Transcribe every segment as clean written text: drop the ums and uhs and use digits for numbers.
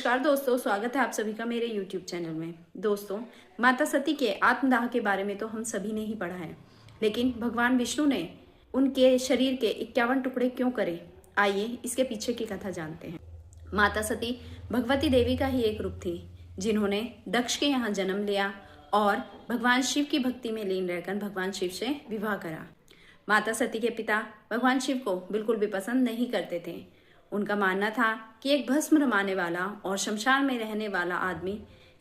नमस्कार दोस्तों, स्वागत है आप सभी का मेरे YouTube चैनल में। दोस्तों, माता सती के आत्मदाह के बारे में तो हम सभी ने ही पढ़ा है, लेकिन भगवान विष्णु ने उनके शरीर के 51 टुकड़े क्यों करे? आइए इसके पीछे की कथा जानते हैं। माता सती भगवती देवी का ही एक रूप थी, जिन्होंने दक्ष के यहाँ जन्म लिया और भगवान शिव की भक्ति में लीन रहकर भगवान शिव से विवाह करा। माता सती के पिता भगवान शिव को बिल्कुल भी पसंद नहीं करते थे। उनका मानना था कि एक भस्म रमाने वाला और शमशान में रहने वाला आदमी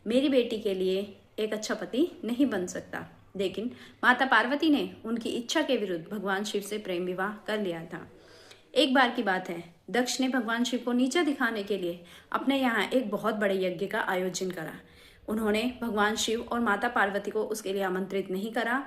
मेरी बेटी के लिए एक अच्छा पति नहीं बन सकता। लेकिन माता पार्वती ने उनकी इच्छा के विरुद्ध भगवान शिव से प्रेम विवाह कर लिया था। एक बार की बात है, दक्ष ने भगवान शिव को नीचा दिखाने के लिए अपने यहाँ एक बहुत बड़े यज्ञ का आयोजन करा। उन्होंने भगवान शिव और माता पार्वती को उसके लिए आमंत्रित नहीं करा।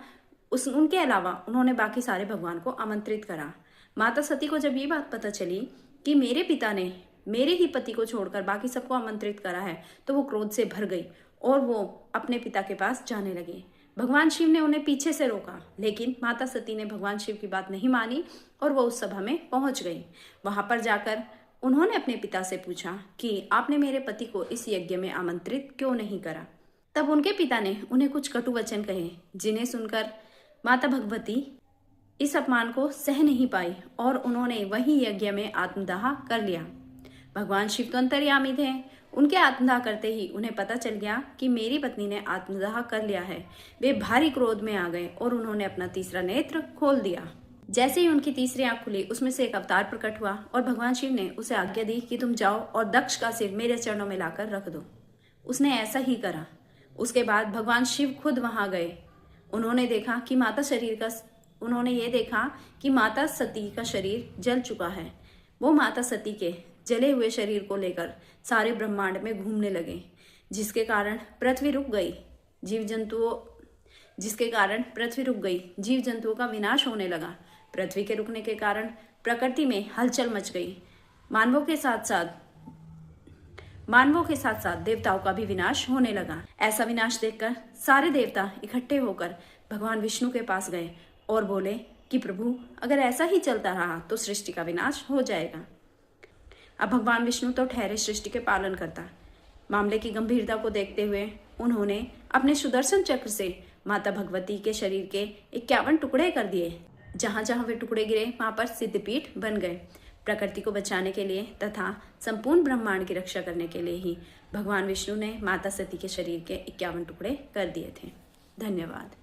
उनके अलावा उन्होंने बाकी सारे भगवान को आमंत्रित करा। माता सती को जब ये बात पता चली कि मेरे पिता ने मेरे ही पति को छोड़कर बाकी सबको आमंत्रित करा है, तो वो क्रोध से भर गई और वो अपने पिता के पास जाने लगी। भगवान शिव ने उन्हें पीछे से रोका, लेकिन माता सती ने भगवान शिव की बात नहीं मानी और वो उस सभा में पहुंच गई। वहां पर जाकर उन्होंने अपने पिता से पूछा कि आपने मेरे पति को इस यज्ञ में आमंत्रित क्यों नहीं करा। तब उनके पिता ने उन्हें कुछ कटु वचन कहे, जिन्हें सुनकर माता भगवती इस अपमान को सह नहीं पाई और उन्होंने वही यज्ञ में आत्मदाह कर लिया। भगवान शिव तो अंतर्यामी थे। उनके आत्मदाह करते ही उन्हें पता चल गया कि मेरी पत्नी ने आत्मदाह कर लिया है। वे भारी क्रोध में आ गए और उन्होंने अपना तीसरा नेत्र खोल दिया। जैसे ही उनकी तीसरी आंख खुली, उसमें से एक अवतार प्रकट हुआ और भगवान शिव ने उसे आज्ञा दी कि तुम जाओ और दक्ष का सिर मेरे चरणों में लाकर रख दो। उसने ऐसा ही करा। उसके बाद भगवान शिव खुद वहां गए। उन्होंने ये देखा कि माता सती का शरीर जल चुका है। वो माता सती के जले हुए शरीर को लेकर सारे ब्रह्मांड में घूमने लगे, जिसके कारण पृथ्वी रुक गई। जीव जंतुओं का विनाश होने लगा। पृथ्वी के रुकने के कारण प्रकृति में हलचल मच गई। मानवों के साथ साथ देवताओं का भी विनाश होने लगा। ऐसा विनाश देखकर सारे देवता इकट्ठे होकर भगवान विष्णु के पास गए और बोले कि प्रभु, अगर ऐसा ही चलता रहा तो सृष्टि का विनाश हो जाएगा। अब भगवान विष्णु तो ठहरे सृष्टि के पालन करता। मामले की गंभीरता को देखते हुए उन्होंने अपने सुदर्शन चक्र से माता भगवती के शरीर के 51 टुकड़े कर दिए। जहां जहां वे टुकड़े गिरे, वहां पर सिद्धपीठ बन गए। प्रकृति को बचाने के लिए तथा संपूर्ण ब्रह्मांड की रक्षा करने के लिए ही भगवान विष्णु ने माता सती के शरीर के 51 टुकड़े कर दिए थे। धन्यवाद।